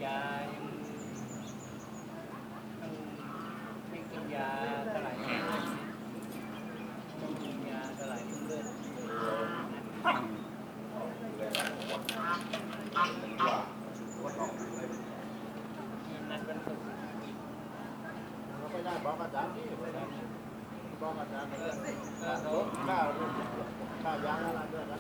ยายังต้องไม่กินยาเท่าไหร่ต้องกินยาเท่าไหร่เลือดนั่นเป็นสุดเราไม่ได้บอกอาจารย์ที่บอกอาจารย์ข้าวยางอะไรด้วยกัน